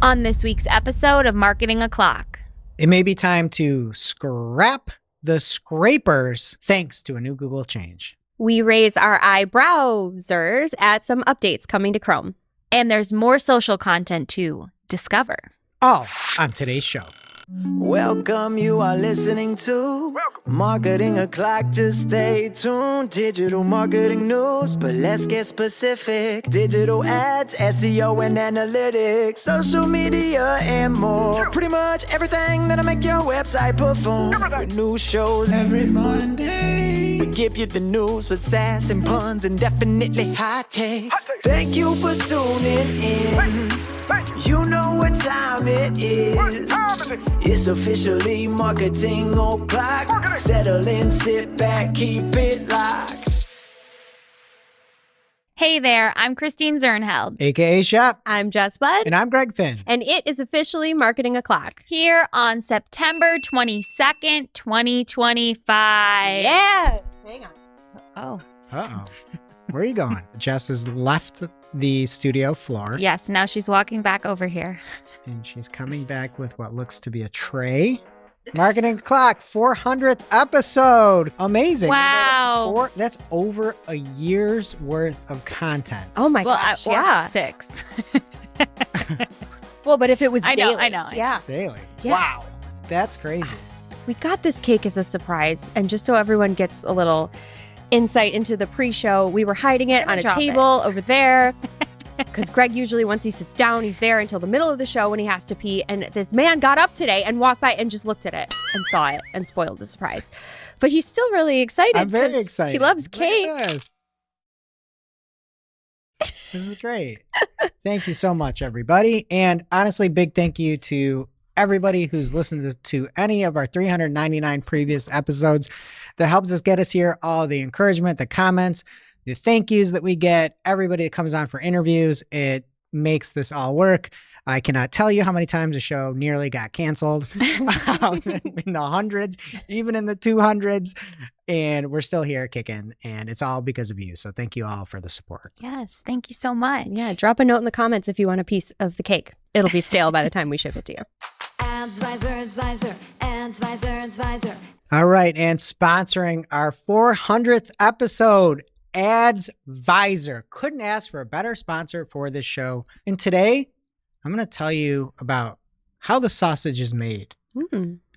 On this week's episode of Marketing O'Clock, it may be time to scrap the scrapers thanks to a new Google change. We raise our eyebrows at some updates coming to Chrome. And there's more social content to discover. All on today's show. Welcome, you are listening to Marketing O'Clock. Just stay tuned. Digital marketing news, but let's get specific. Digital ads, SEO and analytics, social media and more. Pretty much everything that'll make your website perform. With new shows every Monday. We give you the news with sass and puns and definitely hot takes. Thank you for tuning in. You know what time it is. It's officially Marketing O'Clock. Settle in, sit back, keep it locked. Hey there, I'm Christine Zernheld. AKA Shep. I'm Jess Budd. And I'm Greg Finn. And it is officially Marketing O'Clock. Here on September 22nd, 2025. Yes! Hang on. Oh. Uh-oh. Where are you going? Jess has left the studio floor. Yes, now she's walking back over here. And she's coming back with what looks to be a tray. Marketing O'Clock, 400th episode. Amazing. Wow. That's over a year's worth of content. Oh my gosh, yeah. 6. Well, but if it was daily. I know. Yeah. Daily. Yeah. Wow. That's crazy. We got this cake as a surprise. And just so everyone gets a little insight into the pre-show, we were hiding it on a table over there. Because Greg usually, once he sits down, he's there until the middle of the show when he has to pee. And this man got up today and walked by and just looked at it and saw it and spoiled the surprise. But he's still really excited. I'm very excited. He loves cake. This is great. Thank you so much, everybody. And honestly, big thank you to everybody who's listened to any of our 399 previous episodes that helps us get us here. All the encouragement, the comments, the thank yous that we get, everybody that comes on for interviews. It makes this all work. I cannot tell you how many times the show nearly got canceled in the hundreds, even in the 200s. And we're still here kicking. And it's all because of you. So thank you all for the support. Yes, thank you so much. Yeah, drop a note in the comments if you want a piece of the cake. It'll be stale by the time we ship it to you. Advisor. All right. And sponsoring our 400th episode, Advisor. Couldn't ask for a better sponsor for this show. And today, I'm going to tell you about how the sausage is made,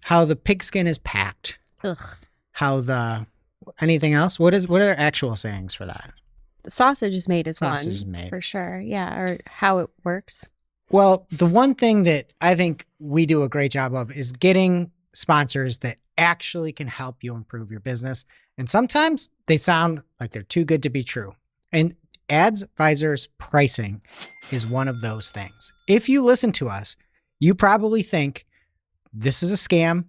how the pigskin is packed, anything else? What are actual sayings for that? The sausage is made as sausage one, is made. For sure. Yeah, or how it works. Well, the one thing that I think we do a great job of is getting sponsors that actually can help you improve your business. And sometimes they sound like they're too good to be true. And Advisor's pricing is one of those things. If you listen to us, you probably think this is a scam,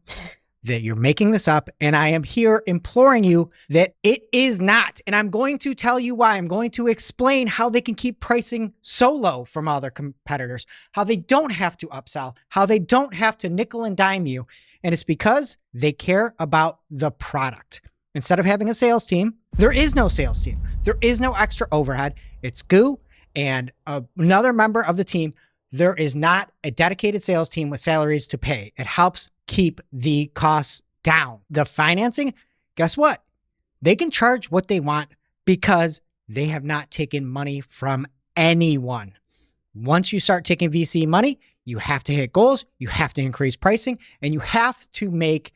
that you're making this up. And I am here imploring you that it is not. And I'm going to tell you why. I'm going to explain how they can keep pricing so low from all their competitors, how they don't have to upsell, how they don't have to nickel and dime you. And it's because they care about the product. Instead of having a sales team, there is no sales team. There is no extra overhead. It's Goo and another member of the team. There is not a dedicated sales team with salaries to pay. It helps keep the costs down. The financing, guess what? They can charge what they want because they have not taken money from anyone. Once you start taking VC money, you have to hit goals, you have to increase pricing, and you have to make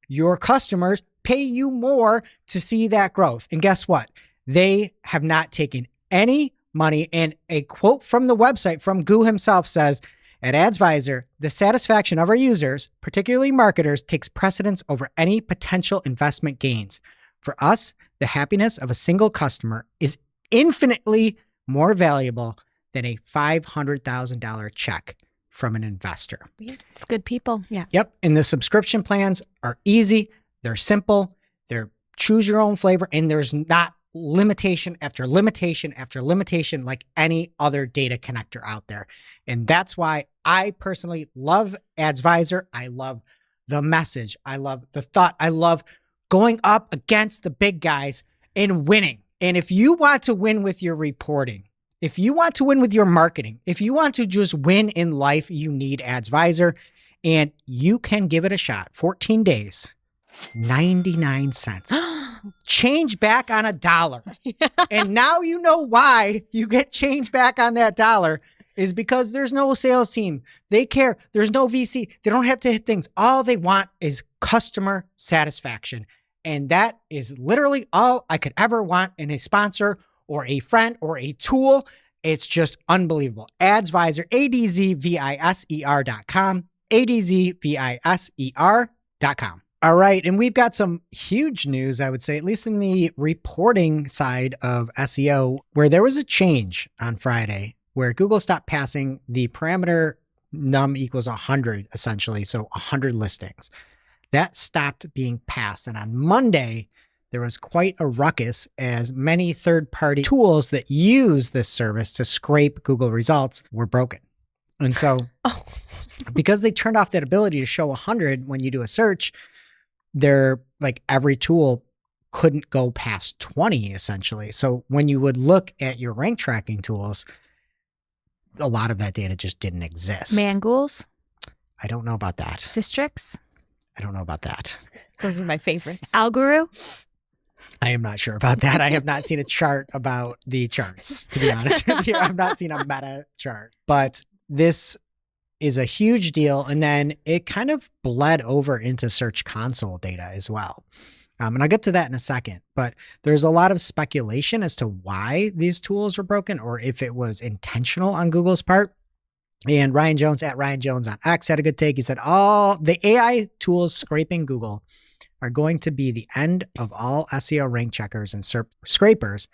your customers pay you more to see that growth. And guess what? They have not taken any money. And a quote from the website from Goo himself says, at Advisor, the satisfaction of our users, particularly marketers, takes precedence over any potential investment gains. For us, the happiness of a single customer is infinitely more valuable than a $500,000 check from an investor. It's good people. Yeah. Yep. And the subscription plans are easy. They're simple. They're choose your own flavor. And there's not limitation after limitation after limitation like any other data connector out there. And that's why I personally love Advisor. I love the message. I love the thought. I love going up against the big guys and winning. And if you want to win with your reporting, If you want to win with your marketing, if you want to just win in life, you need AdsVisor, and you can give it a shot. 14 days, 99 cents. Change back on $1. And now you know why you get change back on that $1 is because there's no sales team. They care. There's no VC. They don't have to hit things. All they want is customer satisfaction. And that is literally all I could ever want in a sponsor or a friend or a tool. It's just unbelievable. AdsVisor, ADZVISER.com, ADZVISER.com. All right. And we've got some huge news, I would say, at least in the reporting side of SEO, where there was a change on Friday where Google stopped passing the parameter num equals 100, essentially. So 100 listings. That stopped being passed. And on Monday, there was quite a ruckus as many third-party tools that use this service to scrape Google results were broken. And so because they turned off that ability to show 100 when you do a search, they're like every tool couldn't go past 20 essentially. So when you would look at your rank tracking tools, a lot of that data just didn't exist. Mangools? I don't know about that. Systrix? I don't know about that. Those are my favorites. Alguru? I am not sure about that. I have not seen a chart about the charts, to be honest with you. I've not seen a meta chart, but this is a huge deal. And then it kind of bled over into Search Console data as well. And I'll get to that in a second, but there's a lot of speculation as to why these tools were broken or if it was intentional on Google's part. And Ryan Jones at Ryan Jones on X had a good take. He said, all the AI tools scraping Google are going to be the end of all SEO rank checkers and SERP scrapers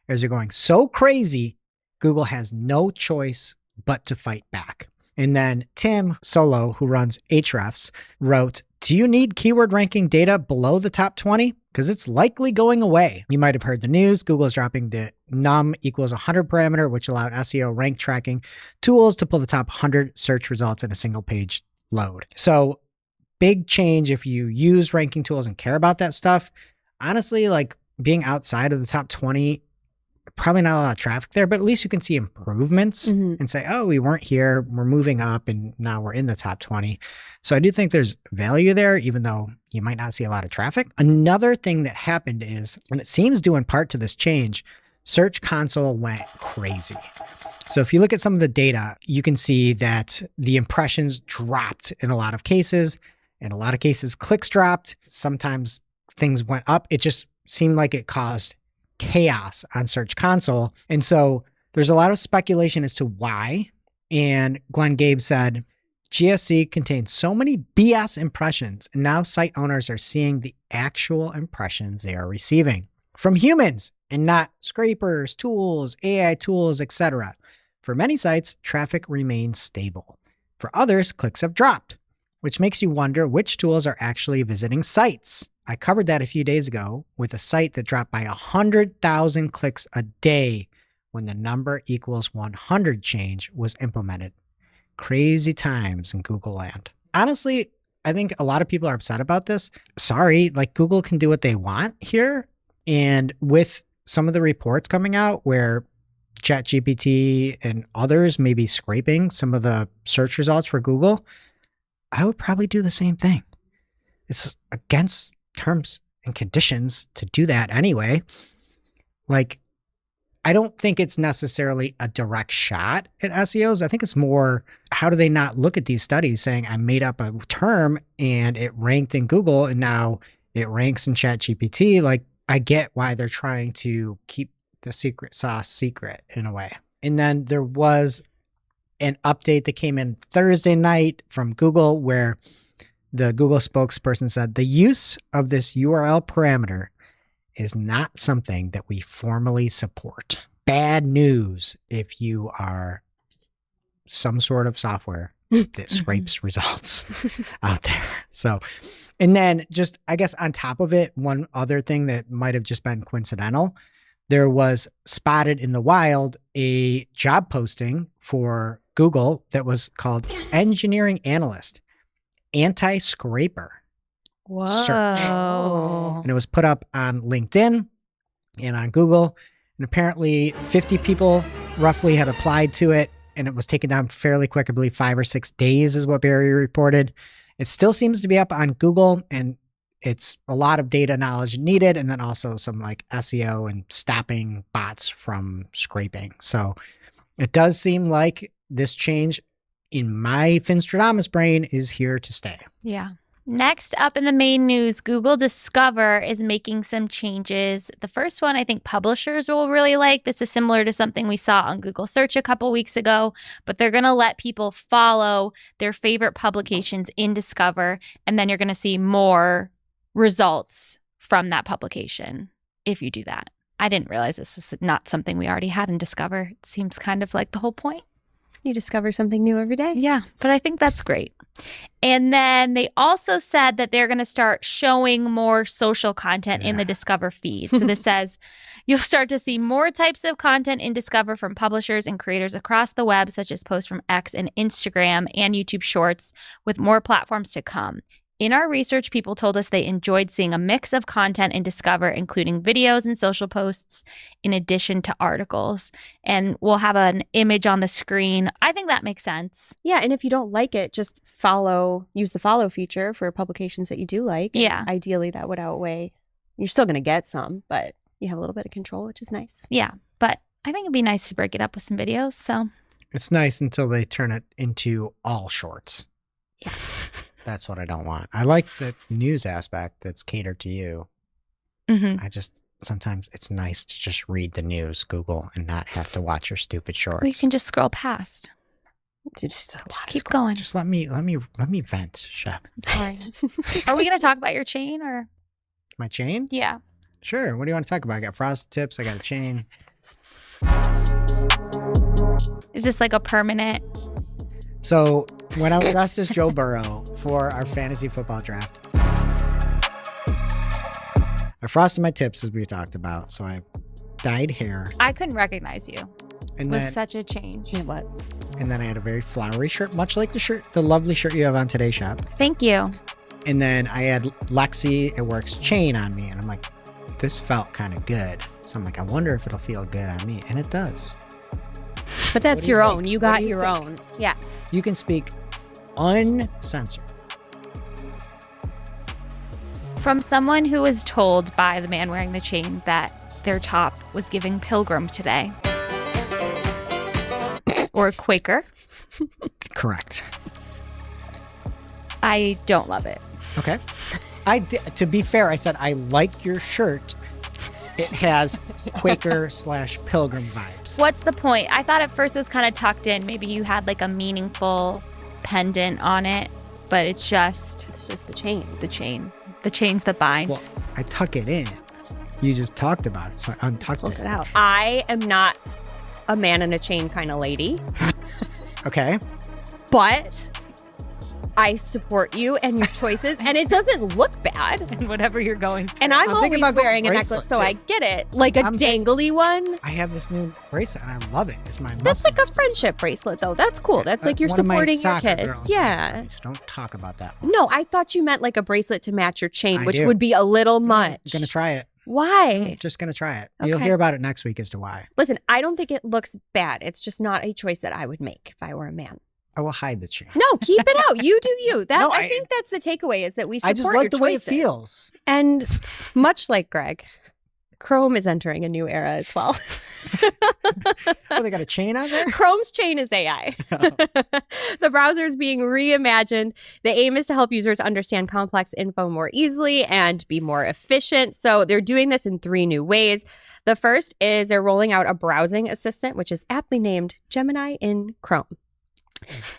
as they're going so crazy, Google has no choice but to fight back. And then Tim Solo, who runs Ahrefs, wrote, do you need keyword ranking data below the top 20? Because it's likely going away. You might have heard the news. Google is dropping the num equals 100 parameter, which allowed SEO rank tracking tools to pull the top 100 search results in a single page load. So big change if you use ranking tools and care about that stuff. Honestly, like being outside of the top 20, probably not a lot of traffic there, but at least you can see improvements and say, oh, we weren't here, we're moving up and now we're in the top 20. So I do think there's value there, even though you might not see a lot of traffic. Another thing that happened is, and it seems due in part to this change, Search Console went crazy. So if you look at some of the data, you can see that the impressions dropped in a lot of cases. In a lot of cases, clicks dropped. Sometimes things went up. It just seemed like it caused chaos on Search Console. And so there's a lot of speculation as to why. And Glenn Gabe said, GSC contains so many BS impressions, and now site owners are seeing the actual impressions they are receiving from humans and not scrapers, tools, AI tools, etc. For many sites, traffic remains stable. For others, clicks have dropped, which makes you wonder which tools are actually visiting sites. I covered that a few days ago with a site that dropped by 100,000 clicks a day when the number equals 100 change was implemented. Crazy times in Google land. Honestly, I think a lot of people are upset about this. Sorry, like Google can do what they want here. And with some of the reports coming out where ChatGPT and others may be scraping some of the search results for Google, I would probably do the same thing. It's against terms and conditions to do that anyway. Like, I don't think it's necessarily a direct shot at SEOs. I think it's more, how do they not look at these studies saying I made up a term and it ranked in Google and now it ranks in ChatGPT? Like, I get why they're trying to keep the secret sauce secret in a way. And then there was an update that came in Thursday night from Google where the Google spokesperson said the use of this URL parameter is not something that we formally support. Bad news if you are some sort of software that scrapes results out there. So, and then just, I guess on top of it, one other thing that might have just been coincidental, there was spotted in the wild a job posting for Google that was called Engineering Analyst, Anti-Scraper Search. And it was put up on LinkedIn and on Google. And apparently 50 people roughly had applied to it, and it was taken down fairly quick. I believe 5 or 6 days is what Barry reported. It still seems to be up on Google, and it's a lot of data knowledge needed, and then also some like SEO and stopping bots from scraping. So it does seem like this change in my Finstradamus brain is here to stay. Yeah. Next up in the main news, Google Discover is making some changes. The first one I think publishers will really like. This is similar to something we saw on Google Search a couple weeks ago, but they're going to let people follow their favorite publications in Discover, and then you're going to see more results from that publication if you do that. I didn't realize this was not something we already had in Discover. It seems kind of like the whole point. You discover something new every day. Yeah, but I think that's great. And then they also said that they're going to start showing more social content in the Discover feed. So this says you'll start to see more types of content in Discover from publishers and creators across the web, such as posts from X and Instagram and YouTube Shorts, with more platforms to come. In our research, people told us they enjoyed seeing a mix of content in Discover, including videos and social posts, in addition to articles. And we'll have an image on the screen. I think that makes sense. Yeah, and if you don't like it, just use the follow feature for publications that you do like. Yeah. Ideally, that would outweigh. You're still going to get some, but you have a little bit of control, which is nice. Yeah, but I think it'd be nice to break it up with some videos. So It's nice until they turn it into all shorts. Yeah. That's what I don't want. I like the news aspect that's catered to you. Mm-hmm. Sometimes it's nice to just read the news, Google, and not have to watch your stupid shorts. We can just scroll past. Just Keep going. Just let me vent, Chef. Sorry. Are we going to talk about your chain or? My chain? Yeah. Sure. What do you want to talk about? I got frosted tips. I got a chain. Is this like a permanent? So when I was dressed as Joe Burrow for our fantasy football draft, I frosted my tips as we talked about. So I dyed hair. I couldn't recognize you. And It was then, such a change. It was. and then I had a very flowery shirt, much like the lovely shirt you have on today's shop. Thank you. And then I had Lexi at Work's chain on me. And I'm like, this felt kind of good. So I'm like, I wonder if it'll feel good on me. And it does. But that's your own. You What got do you your think? own. Yeah. You can speak uncensored. From someone who was told by the man wearing the chain that their top was giving pilgrim today. Or Quaker. Correct. I don't love it. Okay. To be fair, I said I like your shirt. It has Quaker/Pilgrim vibes. What's the point? I thought at first it was kind of tucked in. Maybe you had like a meaningful pendant on it, but it's just the chain. The chain. The chains that bind. Well, I tuck it in. You just talked about it, so I untucked Pulled it out. I am not a man in a chain kind of lady, Okay. but I support you and your choices, and it doesn't look bad. And whatever you're going through. And I'm thinking always about wearing a bracelet, necklace, so too. I get it. Like a dangly one. I have this new bracelet, and I love it. It's my That's like a muscle friendship bracelet, though. That's cool. That's like you're one of my supporting your soccer kids. girls Yeah. made me, so don't talk about that one. No, I thought you meant like a bracelet to match your chain, I which do. would be a little much. I'm going to try it. Why? Just going to try it. You'll Okay. hear about it next week as to why. Listen, I don't think it looks bad. It's just not a choice that I would make if I were a man. I will hide the chain. No, keep it out. You do you. That No, I think that's the takeaway is that we support I just like your the way it choices. feels. And much like Greg, Chrome is entering a new era as well. Oh, they got a chain on there? Chrome's chain is AI. The browser is being reimagined. The aim is to help users understand complex info more easily and be more efficient. So they're doing this in 3 new ways. The first is they're rolling out a browsing assistant, which is aptly named Gemini in Chrome,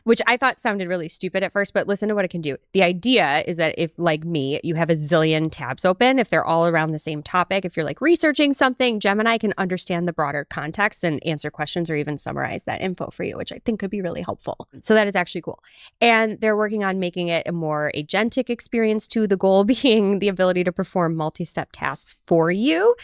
which I thought sounded really stupid at first, but listen to what it can do. The idea is that if, like me, you have a zillion tabs open, if they're all around the same topic, if you're like researching something, Gemini can understand the broader context and answer questions or even summarize that info for you, which I think could be really helpful. So that is actually cool. And they're working on making it a more agentic experience too, the goal being the ability to perform multi-step tasks for you.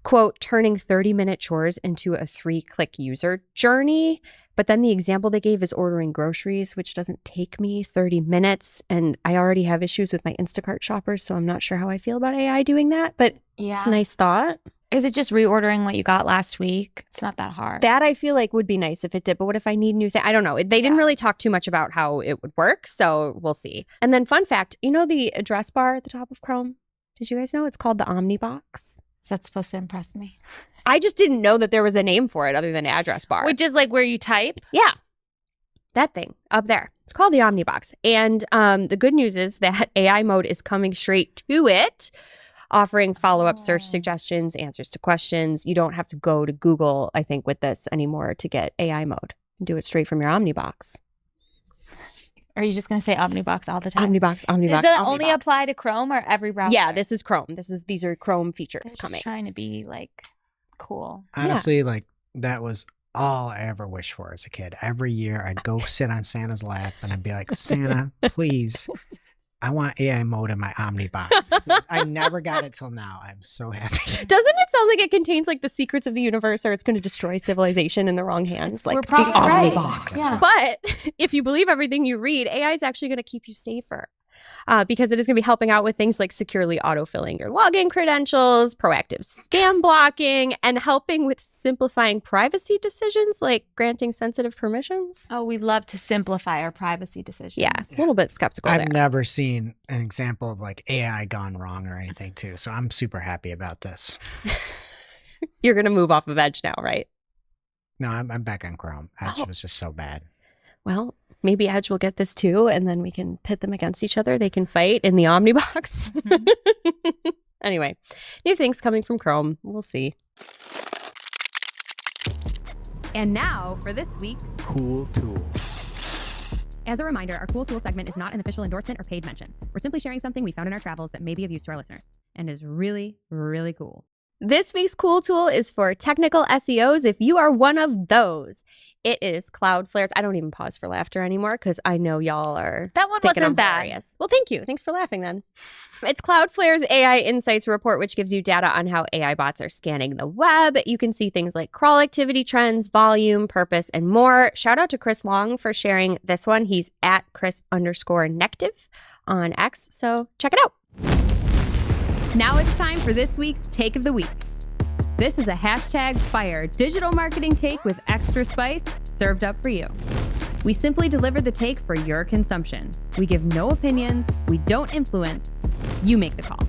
Quote, turning 30-minute chores into a 3-click user journey. But then the example they gave is ordering groceries, which doesn't take me 30 minutes. And I already have issues with my Instacart shoppers, so I'm not sure how I feel about AI doing that. But Yeah. it's a nice thought. Is it just reordering what you got last week? It's not that hard. That I feel like would be nice if it did. But what if I need new things? I don't know. They didn't really talk too much about how it would work. So we'll see. And then fun fact, you know the address bar at the top of Chrome? Did you guys know it's called the Omnibox? Is that supposed to impress me? I just didn't know that there was a name for it other than address bar. Which is like where you type? Yeah. That thing up there. It's called the Omnibox. And the good news is that AI mode is coming straight to it, offering follow-up search suggestions, answers to questions. You don't have to go to Google, I think, with this anymore to get AI mode. Do it straight from your Omnibox. Are you just going to say Omnibox all the time? Omnibox. Does it only apply to Chrome or every browser? Yeah, this is Chrome. These are Chrome features just coming. Trying to be like cool. Honestly, like that was all I ever wished for as a kid. Every year I'd go sit on Santa's lap and I'd be like, Santa, please, I want AI mode in my Omnibox. Please. I never got it till now. I'm so happy. Doesn't it sound like it contains like the secrets of the universe, or it's going to destroy civilization in the wrong hands? Like We're probably the right. Omnibox. Yeah. But if you believe everything you read, AI is actually going to keep you safer. Because it is going to be helping out with things like securely autofilling your login credentials, proactive scam blocking, and helping with simplifying privacy decisions like granting sensitive permissions. Oh, we love to simplify our privacy decisions. Yeah, a little bit skeptical I've there. never seen an example of like AI gone wrong or anything too. So I'm super happy about this. You're going to move off of Edge now, right? No, I'm back on Chrome. Edge was just so bad. Well, maybe Edge will get this too, and then we can pit them against each other. They can fight in the Omnibox. Mm-hmm. Anyway, new things coming from Chrome. We'll see. And now for this week's Cool tool. As a reminder, our Cool Tool segment is not an official endorsement or paid mention. We're simply sharing something we found in our travels that may be of use to our listeners and is really, really cool. This week's cool tool is for technical SEOs if you are one of those. It is Cloudflare's. I don't even pause for laughter anymore because I know y'all are That one thinking wasn't I'm bad. hilarious. Well, thank you. Thanks for laughing then. It's Cloudflare's AI Insights report, which gives you data on how AI bots are scanning the web. You can see things like crawl activity trends, volume, purpose, and more. Shout out to Chris Long for sharing this one. He's at Chris_Nective on X. So check it out. Now it's time for this week's Take of the Week. This is a #fire digital marketing take with extra spice served up for you. We simply deliver the take for your consumption. We give no opinions. We don't influence. You make the call.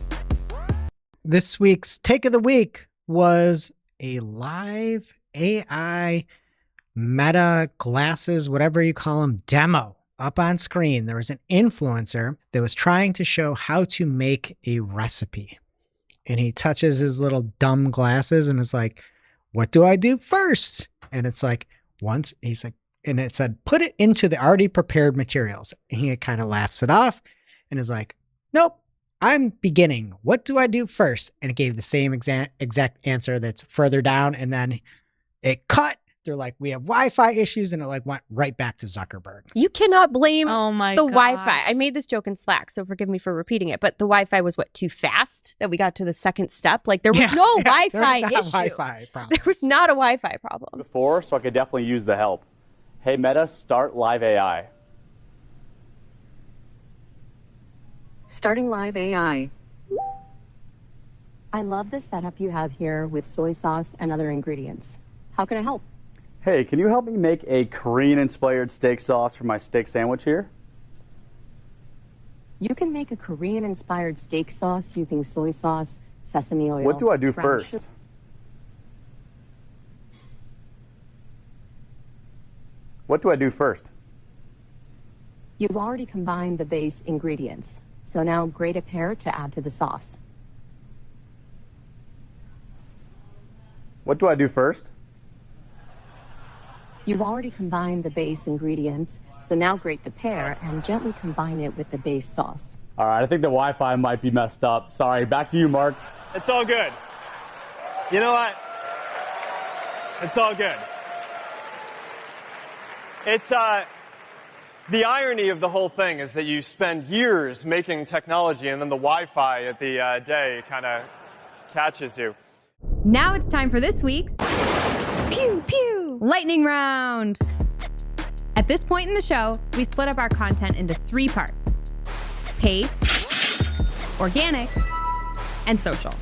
This week's take of the week was a live AI Meta glasses, whatever you call them, demo up on screen. There was an influencer that was trying to show how to make a recipe. And he touches his little dumb glasses and is like, what do I do first? And it's like, he's like, and it said, put it into the already prepared materials. And he kind of laughs it off and is like, nope, I'm beginning. What do I do first? And it gave the same exact answer that's further down. And then it cut. They're like, we have Wi-Fi issues. And it like went right back to Zuckerberg. You cannot blame Oh my the gosh. Wi-Fi. I made this joke in Slack, so forgive me for repeating it. But the Wi-Fi was too fast that we got to the second step. Like there was no Wi-Fi there's not issue. Wi-Fi problem. There was not a Wi-Fi problem. Before, so I could definitely use the help. Hey Meta, start live AI. Starting live AI. I love the setup you have here with soy sauce and other ingredients. How can I help? Hey, can you help me make a Korean-inspired steak sauce for my steak sandwich here? You can make a Korean-inspired steak sauce using soy sauce, sesame oil. What do I do brown first? sugar- What do I do first? You've already combined the base ingredients, so now grate a pear to add to the sauce. What do I do first? You've already combined the base ingredients, so now grate the pear and gently combine it with the base sauce. All right, I think the Wi-Fi might be messed up. Sorry, back to you, Mark. It's all good. You know what? It's all good. It's, the irony of the whole thing is that you spend years making technology and then the Wi-Fi at the day kind of catches you. Now it's time for this week's Pew Pew Lightning Round. At this point in the show, we split up our content into 3 parts: paid, organic, and social.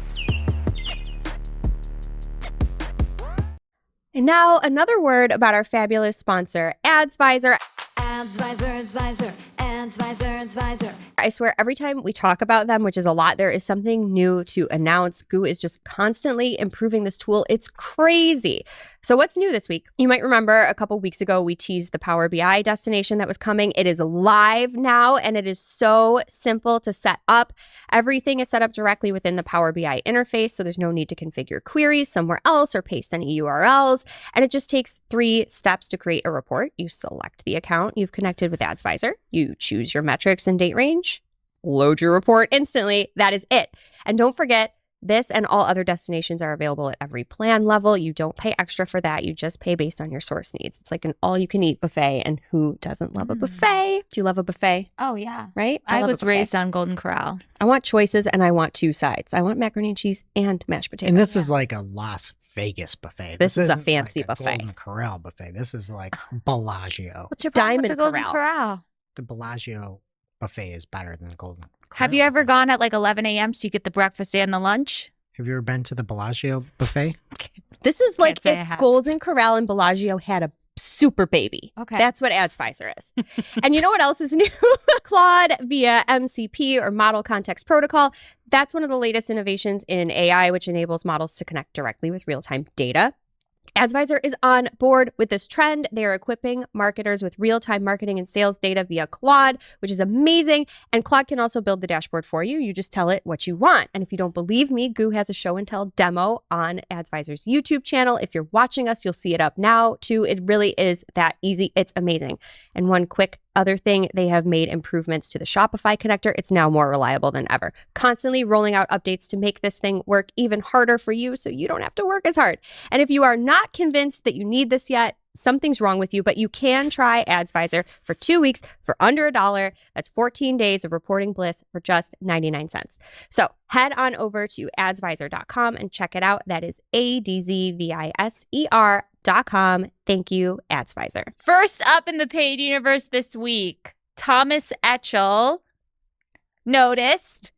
And now another word about our fabulous sponsor, AdsVisor. AdsVisor. I swear every time we talk about them, which is a lot, there is something new to announce. Goo is just constantly improving this tool. It's crazy. So what's new this week? You might remember a couple weeks ago, we teased the Power BI destination that was coming. It is live now, and it is so simple to set up. Everything is set up directly within the Power BI interface, so there's no need to configure queries somewhere else or paste any URLs. And it just takes 3 steps to create a report. You select the account you've connected with AdsVisor. You choose your metrics and date range. Load your report instantly. That is it. And don't forget, this and all other destinations are available at every plan level. You don't pay extra for that. You just pay based on your source needs. It's like an all-you-can-eat buffet, and who doesn't love a buffet? Do you love a buffet? Oh, yeah. Right? I love was raised on Golden Corral. I want choices, and I want 2 sides. I want macaroni and cheese and mashed potatoes. And this is like a Las Vegas buffet. This is a isn't fancy like a buffet. Golden Corral buffet. This is like Bellagio. What's your problem Diamond with the Golden Corral. Corral? The Bellagio buffet is better than the Golden Corral. Have you ever buffet. gone at like 11 a.m. so you get the breakfast and the lunch? Have you ever been to the Bellagio buffet? This is like say I if have. Golden Corral and Bellagio had a super baby. Okay. That's what AdsVisor is. And you know what else is new? Claude via MCP or Model Context Protocol. That's one of the latest innovations in AI, which enables models to connect directly with real-time data. AdsVisor is on board with this trend. They are equipping marketers with real-time marketing and sales data via Claude, which is amazing. And Claude can also build the dashboard for you. You just tell it what you want. And if you don't believe me, Goo has a show and tell demo on AdsVisor's YouTube channel. If you're watching us, you'll see it up now too. It really is that easy. It's amazing. And one quick other thing, they have made improvements to the Shopify connector. It's now more reliable than ever. Constantly rolling out updates to make this thing work even harder for you so you don't have to work as hard. And if you are not convinced that you need this yet, something's wrong with you, but you can try AdsVisor for 2 weeks for under $1. That's 14 days of reporting bliss for just 99 cents. So head on over to adsvisor.com and check it out. That is ADZVISER.com. Thank you, AdsVisor. First up in the paid universe this week, Thomas Etchell noticed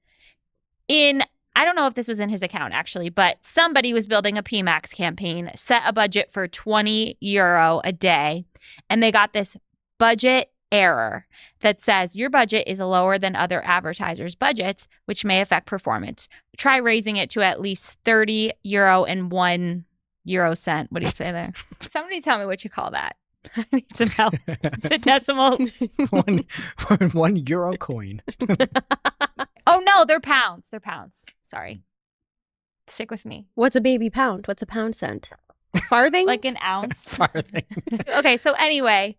I don't know if this was in his account actually, but somebody was building a PMAX campaign, set a budget for €20 a day, and they got this budget error that says your budget is lower than other advertisers' budgets, which may affect performance. Try raising it to at least €30 and €1 What do you say there? Somebody tell me what you call that. I need some help. The decimals. one euro coin. Oh no, they're pounds. They're pounds. Sorry. Stick with me. What's a baby pound? What's a pound cent? Farthing? Like an ounce. Farthing. Okay, so anyway,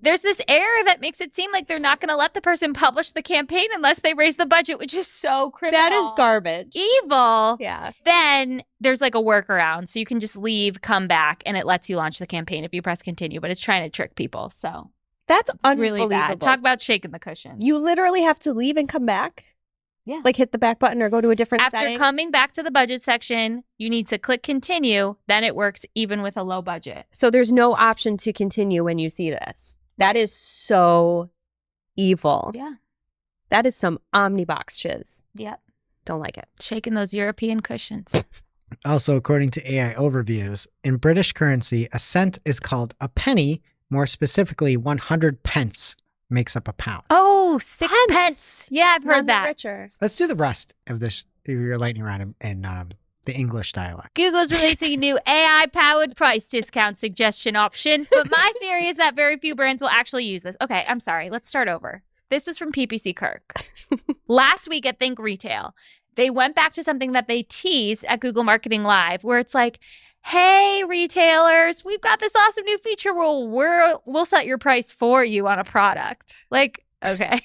there's this error that makes it seem like they're not going to let the person publish the campaign unless they raise the budget, which is so criminal. That is garbage. Evil. Yeah. Then there's like a workaround. So you can just leave, come back, and it lets you launch the campaign if you press continue, but it's trying to trick people. So That's it's unbelievable. really bad. Talk about shaking the cushion. You literally have to leave and come back? Yeah. Like hit the back button or go to a different After setting? coming back to the budget section, you need to click continue. Then it works even with a low budget. So there's no option to continue when you see this. That is so evil. Yeah. That is some omnibox shiz. Yep. Don't like it. Shaking those European cushions. Also, according to AI overviews, in British currency, a cent is called a penny. More specifically, 100 pence makes up a pound. Oh, 6 pence. Yeah, I've heard that. Richer. Let's do the rest of this. Your lightning round in the English dialect. Google's releasing a new AI-powered price discount suggestion option, but my theory is that very few brands will actually use this. Okay, I'm sorry. Let's start over. This is from PPC Kirk. Last week at Think Retail, they went back to something that they teased at Google Marketing Live, where it's like, hey, retailers, we've got this awesome new feature where we'll set your price for you on a product. Like, okay.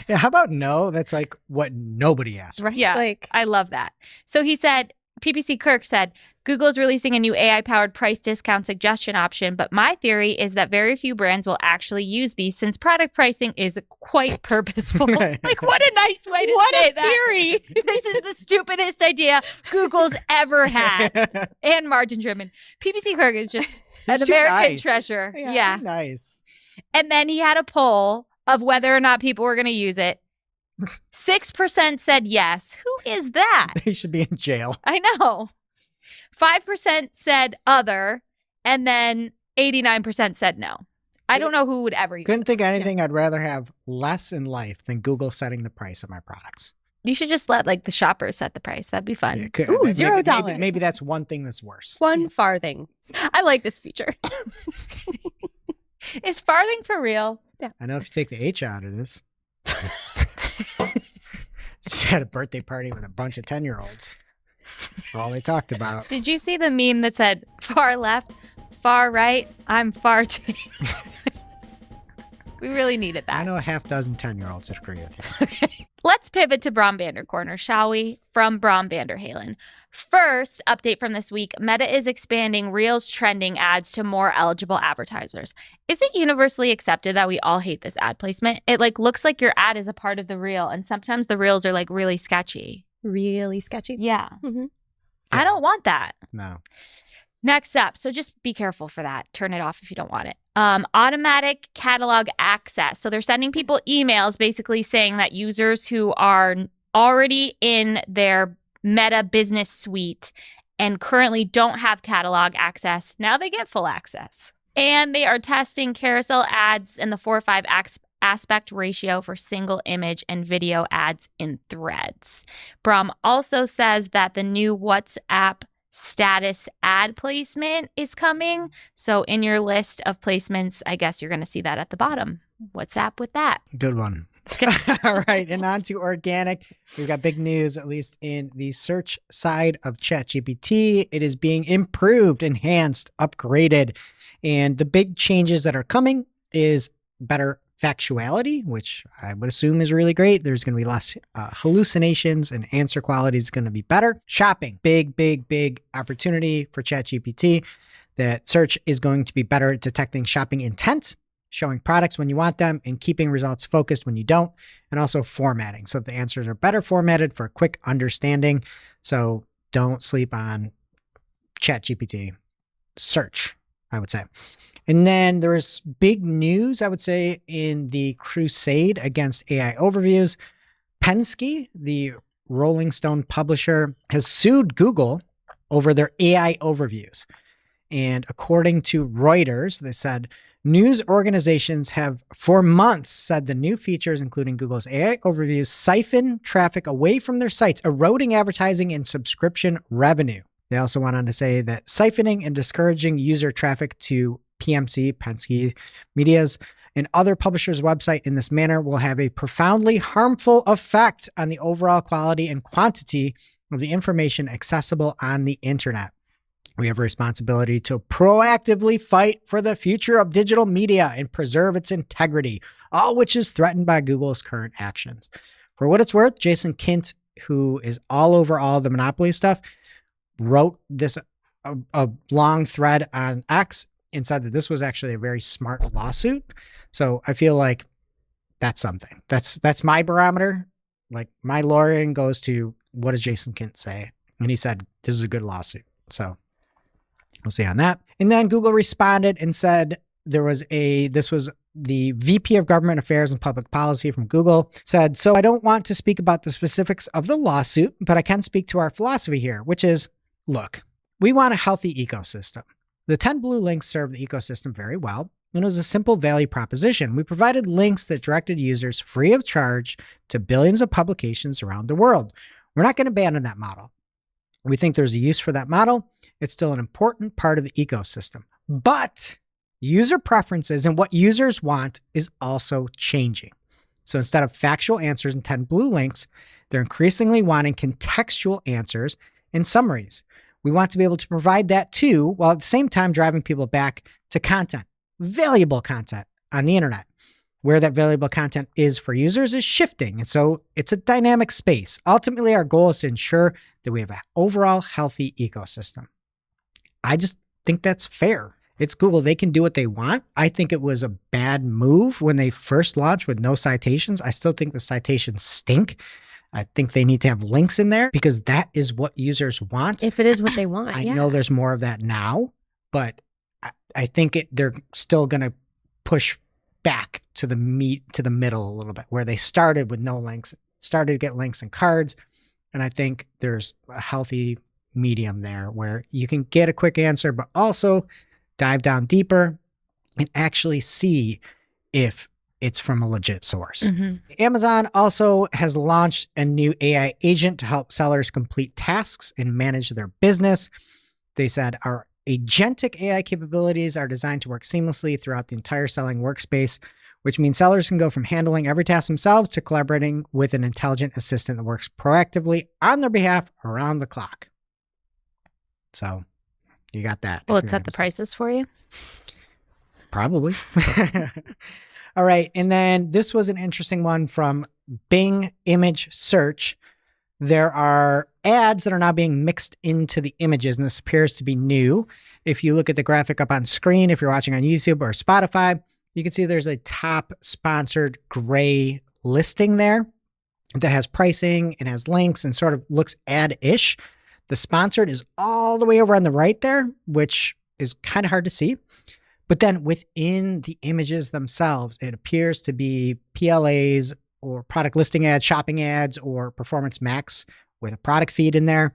Yeah, how about no? That's like what nobody asked for. Right? Yeah, Like, I love that. So he said, PPC Kirk said, Google's releasing a new AI-powered price discount suggestion option, but my theory is that very few brands will actually use these since product pricing is quite purposeful. Like, what a nice way to say that. theory. This is the stupidest idea Google's ever had. And margin-driven. PPC Kirk is just an He's too American nice. treasure. Yeah. Too nice. And then he had a poll of whether or not people were going to use it. 6% said yes. Who is that? They should be in jail. I know. 5% said other, and then 89% said no. I don't know who would ever use Couldn't this. think of anything I'd rather have less in life than Google setting the price of my products. You should just let like the shoppers set the price. That'd be fun. Yeah, Ooh, maybe- $0. Maybe that's one thing that's worse. 1 farthing. I like this feature. Is farthing for real? I know if you take the H out of this. Just had a birthday party with a bunch of 10-year-olds. All they talked about. Did you see the meme that said far left, far right, I'm far too? We really needed that. I know a half dozen 10-year-olds that agree with you. Okay. Let's pivot to Brom Vander Corner, shall we? From Brom Vanderhalen. First update from this week, Meta is expanding Reels trending ads to more eligible advertisers. Is it universally accepted that we all hate this ad placement? It like looks like your ad is a part of the reel, and sometimes the reels are like really sketchy. Really sketchy. Yeah. Mm-hmm. I don't want that. No. Next up, so just be careful for that. Turn it off if you don't want it. Automatic catalog access. So they're sending people emails basically saying that users who are already in their Meta business suite and currently don't have catalog access, now they get full access. And they are testing carousel ads in the 4:5 aspect ratio for single image and video ads in threads. Brom also says that the new WhatsApp status ad placement is coming. So in your list of placements, I guess you're going to see that at the bottom. WhatsApp with that. Good one. All right. And on to organic. We've got big news, at least in the search side of ChatGPT. It is being improved, enhanced, upgraded. And the big changes that are coming is better factuality, which I would assume is really great. There's going to be less hallucinations and answer quality is going to be better. Shopping, big opportunity for ChatGPT. That search is going to be better at detecting shopping intent, showing products when you want them, and keeping results focused when you don't, and also formatting. So the answers are better formatted for quick understanding. So don't sleep on ChatGPT. Search, I would say. And then there is big news, I would say, in the crusade against AI overviews. Penske, the Rolling Stone publisher, has sued Google over their AI overviews. And according to Reuters, they said news organizations have for months said the new features, including Google's AI overviews, siphon traffic away from their sites, eroding advertising and subscription revenue. They also went on to say that siphoning and discouraging user traffic to PMC, Penske Media's, and other publishers' website in this manner will have a profoundly harmful effect on the overall quality and quantity of the information accessible on the internet. We have a responsibility to proactively fight for the future of digital media and preserve its integrity, all which is threatened by Google's current actions. For what it's worth, Jason Kint, who is all over all the monopoly stuff, wrote this a long thread on X and said that this was actually a very smart lawsuit. So I feel like that's something. That's my barometer. Like my lawyering goes to what does Jason Kint say? And he said, this is a good lawsuit. So we'll see on that. And then Google responded and said this was the VP of Government Affairs and Public Policy from Google said, so I don't want to speak about the specifics of the lawsuit, but I can speak to our philosophy here, which is, look, we want a healthy ecosystem. The 10 blue links serve the ecosystem very well, and it was a simple value proposition. We provided links that directed users free of charge to billions of publications around the world. We're not going to abandon that model. We think there's a use for that model. It's still an important part of the ecosystem. But user preferences and what users want is also changing. So instead of factual answers and 10 blue links, they're increasingly wanting contextual answers and summaries. We want to be able to provide that too, while at the same time driving people back to content, valuable content on the internet. Where that valuable content is for users is shifting. And so it's a dynamic space. Ultimately, our goal is to ensure that we have an overall healthy ecosystem. I just think that's fair. It's Google. They can do what they want. I think it was a bad move when they first launched with no citations. I still think the citations stink. I think they need to have links in there because that is what users want. If it is what they want. I know there's more of that now, but I think they're still going to push back to the middle a little bit, where they started with no links, started to get links and cards. And I think there's a healthy medium there where you can get a quick answer, but also dive down deeper and actually see if it's from a legit source. Amazon also has launched a new AI agent to help sellers complete tasks and manage their business. They said our agentic AI capabilities are designed to work seamlessly throughout the entire selling workspace, which means sellers can go from handling every task themselves to collaborating with an intelligent assistant that works proactively on their behalf around the clock. So you got that. Will it set the prices for you? Probably. All right. And then this was an interesting one from Bing Image Search. There are ads that are now being mixed into the images, and this appears to be new. If you look at the graphic up on screen, if you're watching on YouTube or Spotify, you can see there's a top sponsored gray listing there that has pricing and has links and sort of looks ad-ish. The sponsored is all the way over on the right there, which is kind of hard to see. But then within the images themselves, it appears to be PLAs or product listing ads, shopping ads, or Performance Max with a product feed in there.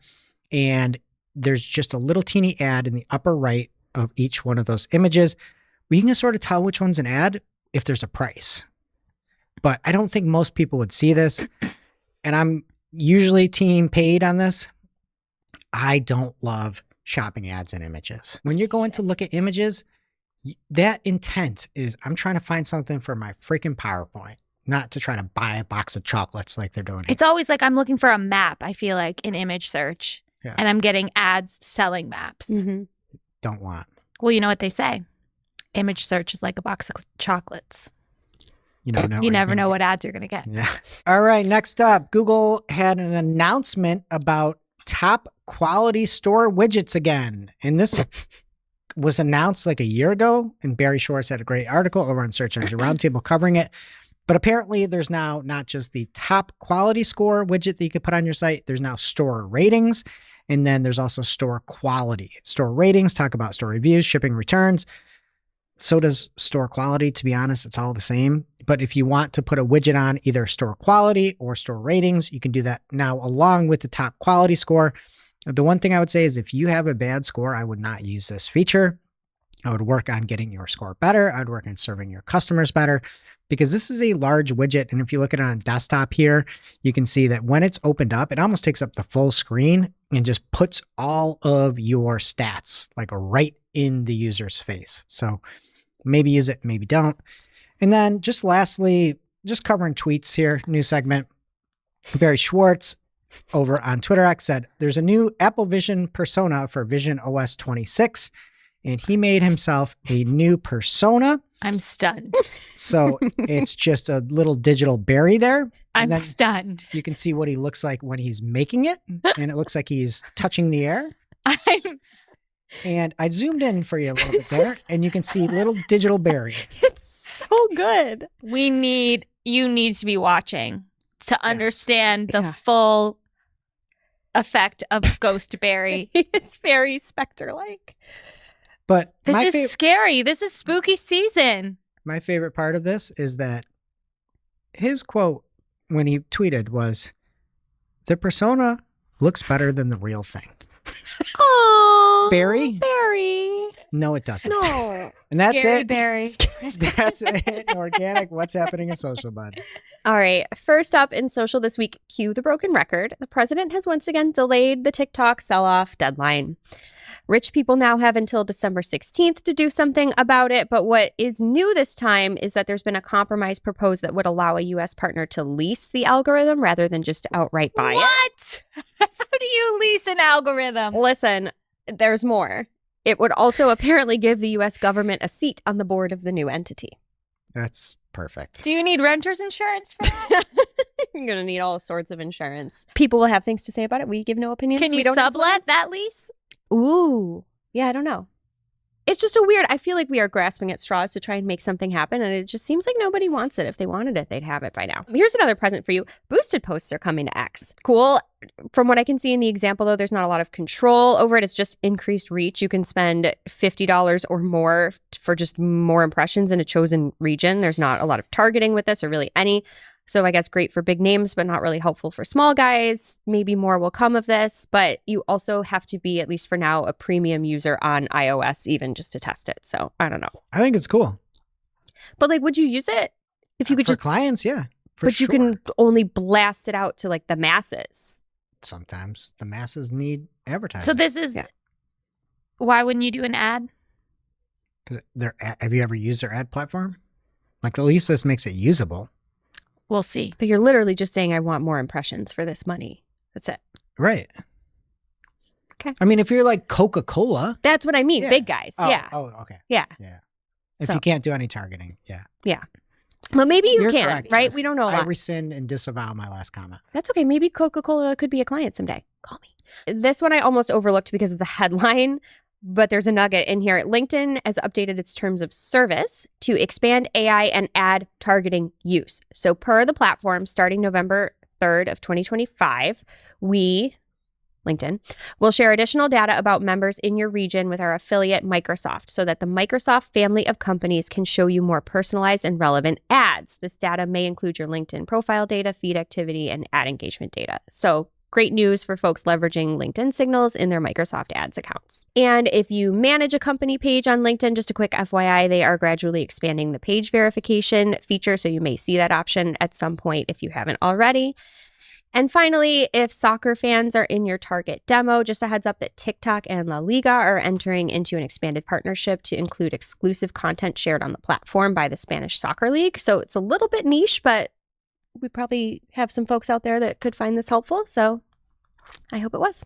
And there's just a little teeny ad in the upper right of each one of those images where you can sort of tell which one's an ad if there's a price. But I don't think most people would see this. And I'm usually team paid on this. I don't love shopping ads in images. When you're going to look at images, that intent is I'm trying to find something for my freaking PowerPoint, not to try to buy a box of chocolates like they're doing. It's always like I'm looking for a map, I feel like, in image search. Yeah. And I'm getting ads selling maps. Don't want. Well, you know what they say. Image search is like a box of chocolates. You never know. You never know what ads you're going to get. Yeah. All right. Next up, Google had an announcement about top quality store widgets again. And this was announced like a year ago, and Barry Schwartz had a great article over on Search Engine Roundtable covering it. But apparently there's now not just the top quality score widget that you could put on your site. There's now store ratings. And then there's also store quality. Store ratings talk about store reviews, shipping, returns. So does store quality. To be honest, it's all the same. But if you want to put a widget on either store quality or store ratings, you can do that now along with the top quality score. The one thing I would say is if you have a bad score, I would not use this feature. I would work on getting your score better. I'd work on serving your customers better because this is a large widget. And if you look at it on desktop here, you can see that when it's opened up, it almost takes up the full screen and just puts all of your stats like right in the user's face. So maybe use it, maybe don't. And then just lastly, just covering tweets here, new segment. Barry Schwartz over on Twitter X said, there's a new Apple Vision persona for Vision OS 26, and he made himself a new persona. I'm stunned. So it's just a little digital Barry there. I'm stunned. You can see what he looks like when he's making it, and it looks like he's touching the air. And I zoomed in for you a little bit there, and you can see little digital Barry. It's so good. You need to be watching to understand the full effect of Ghost Barry. It's very Spectre-like. But this is scary. This is spooky season. My favorite part of this is that his quote when he tweeted was, "The persona looks better than the real thing." Oh, Barry? Barry. No, it doesn't. No. And that's Scary it. Barry. That's it. Organic. What's happening in social, bud? All right. First up in social this week, cue the broken record. The president has once again delayed the TikTok sell-off deadline. Rich people now have until December 16th to do something about it. But what is new this time is that there's been a compromise proposed that would allow a U.S. partner to lease the algorithm rather than just outright buy it. What? How do you lease an algorithm? Listen, there's more. It would also apparently give the U.S. government a seat on the board of the new entity. That's perfect. Do you need renter's insurance for that? You're going to need all sorts of insurance. People will have things to say about it. We give no opinions. Can you sublet that lease? Ooh. Yeah, I don't know. It's just I feel like we are grasping at straws to try and make something happen, and it just seems like nobody wants it. If they wanted it, they'd have it by now. Here's another present for you. Boosted posts are coming to X. Cool. From what I can see in the example, though, there's not a lot of control over it. It's just increased reach. You can spend $50 or more for just more impressions in a chosen region. There's not a lot of targeting with this or really any. So I guess great for big names, but not really helpful for small guys. Maybe more will come of this, but you also have to be, at least for now, a premium user on iOS, even just to test it. So I don't know. I think it's cool. But like, would you use it if you could for just clients? Yeah, but you can only blast it out to like the masses. Sometimes the masses need advertising. So this is why wouldn't you do an ad? Because have you ever used their ad platform? Like, at least this makes it usable. We'll see. But you're literally just saying, I want more impressions for this money. That's it. Right. Okay. I mean, if you're like Coca-Cola. That's what I mean. Yeah. Big guys. Yeah. Oh, okay. Yeah. Yeah. If you can't do any targeting. Yeah. Yeah. Well, maybe you You're can, correct, right? Jess. We don't know a I lot. rescind and disavow my last comment. That's okay. Maybe Coca-Cola could be a client someday. Call me. This one I almost overlooked because of the headline, but there's a nugget in here. LinkedIn has updated its terms of service to expand AI and ad targeting use. So per the platform, starting November 3rd of 2025, LinkedIn, will share additional data about members in your region with our affiliate Microsoft so that the Microsoft family of companies can show you more personalized and relevant ads. This data may include your LinkedIn profile data, feed activity, and ad engagement data. So great news for folks leveraging LinkedIn signals in their Microsoft ads accounts. And if you manage a company page on LinkedIn, just a quick FYI, they are gradually expanding the page verification feature. So you may see that option at some point if you haven't already. And finally, if soccer fans are in your target demo, just a heads up that TikTok and La Liga are entering into an expanded partnership to include exclusive content shared on the platform by the Spanish Soccer League. So it's a little bit niche, but we probably have some folks out there that could find this helpful. So I hope it was.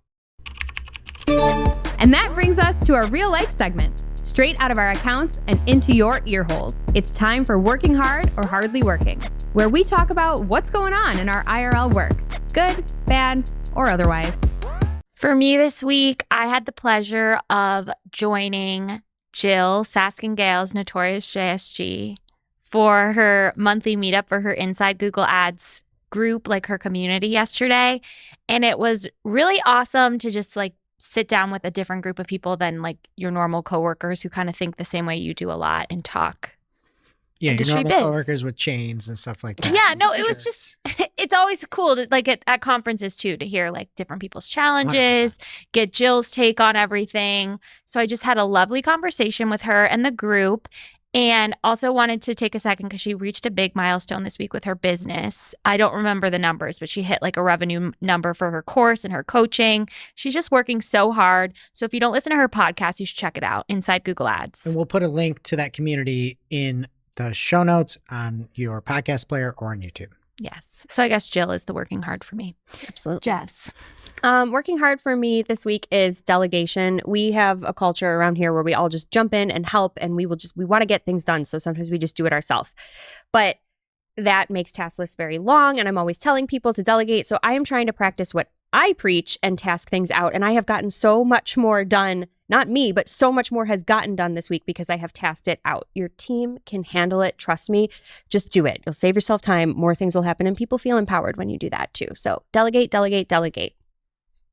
And that brings us to our real life segment, straight out of our accounts and into your ear holes. It's time for Working Hard or Hardly Working, where we talk about what's going on in our IRL work, good, bad, or otherwise. For me this week, I had the pleasure of joining Jill Saskingale's Notorious JSG for her monthly meetup for her Inside Google Ads group, like her community yesterday. And it was really awesome to just like sit down with a different group of people than like your normal coworkers who kind of think the same way you do a lot and talk. Yeah, your industry normal biz. coworkers with chains and stuff like that. Yeah, no, it was just, it's always cool to like at conferences too, to hear like different people's challenges, 100%. get Jill's take on everything. So I just had a lovely conversation with her and the group. And also wanted to take a second because she reached a big milestone this week with her business. I don't remember the numbers, but she hit like a revenue number for her course and her coaching. She's just working so hard. So if you don't listen to her podcast, you should check it out, Inside Google Ads. And we'll put a link to that community in the show notes on your podcast player or on YouTube. Yes. So I guess Jill is the working hard for me. Absolutely. Jess. Working hard for me this week is delegation. We have a culture around here where we all just jump in and help, and we want to get things done. So sometimes we just do it ourselves. But that makes task lists very long, and I'm always telling people to delegate. So I am trying to practice what I preach and task things out. And I have gotten so much more done. Not me, but so much more has gotten done this week because I have tasked it out. Your team can handle it. Trust me. Just do it. You'll save yourself time. More things will happen, and people feel empowered when you do that too. So delegate, delegate, delegate.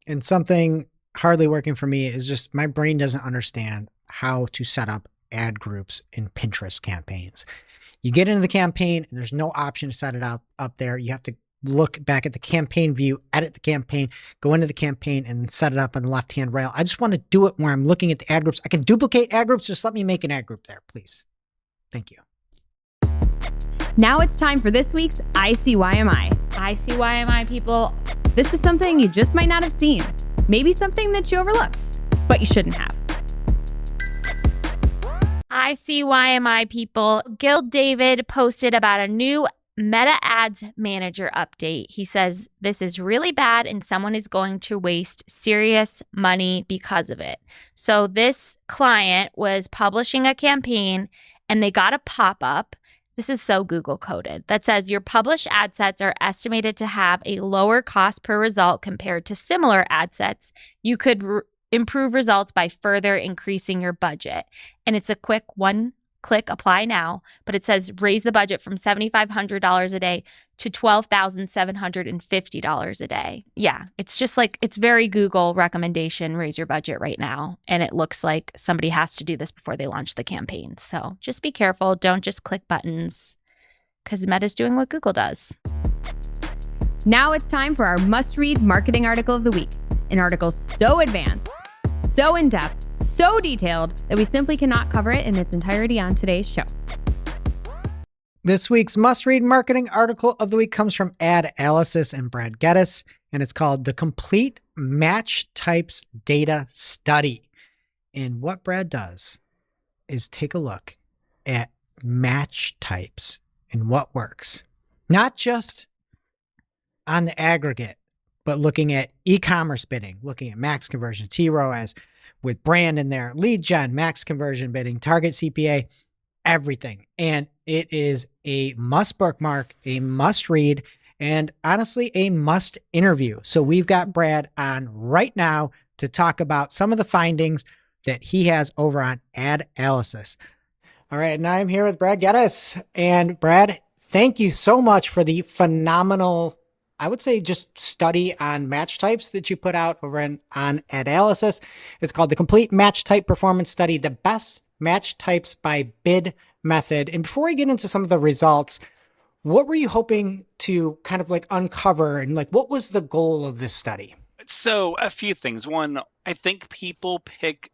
And something hardly working for me is just my brain doesn't understand how to set up ad groups in Pinterest campaigns. You get into the campaign and there's no option to set it up there. You have to look back at the campaign view, edit the campaign, go into the campaign and set it up on the left-hand rail. I just want to do it where I'm looking at the ad groups. I can duplicate ad groups. Just let me make an ad group there, please. Thank you. Now it's time for this week's ICYMI. ICYMI people. This is something you just might not have seen. Maybe something that you overlooked, but you shouldn't have. ICYMI people. Gil David posted about a new Meta Ads Manager update. He says this is really bad and someone is going to waste serious money because of it. So this client was publishing a campaign and they got a pop-up. This is so Google coded that says your published ad sets are estimated to have a lower cost per result compared to similar ad sets. You could improve results by further increasing your budget. And it's a quick one-click apply now, but it says raise the budget from $7,500 a day to $12,750 a day. Yeah, it's just like, it's very Google recommendation, raise your budget right now. And it looks like somebody has to do this before they launch the campaign. So just be careful. Don't just click buttons because Meta's doing what Google does. Now it's time for our must-read marketing article of the week. An article so advanced, so in-depth, so detailed that we simply cannot cover it in its entirety on today's show. This week's must-read marketing article of the week comes from Adalicis and Brad Geddes, and it's called The Complete Match Types Data Study. And what Brad does is take a look at match types and what works. Not just on the aggregate, but looking at e-commerce bidding, looking at max conversion, TROAS, with brand in there, lead gen, max conversion bidding, target CPA, everything. And it is a must bookmark, a must read, and honestly, a must interview. So we've got Brad on right now to talk about some of the findings that he has over on Adalicis. All right, now I'm here with Brad Geddes. And Brad, thank you so much for the phenomenal, I would say, just study on match types that you put out over on Adalicis. It's called The Complete Match Type Performance Study, the best match types by bid method. And before we get into some of the results, what were you hoping to kind of like uncover, and like what was the goal of this study? So a few things. One, I think people pick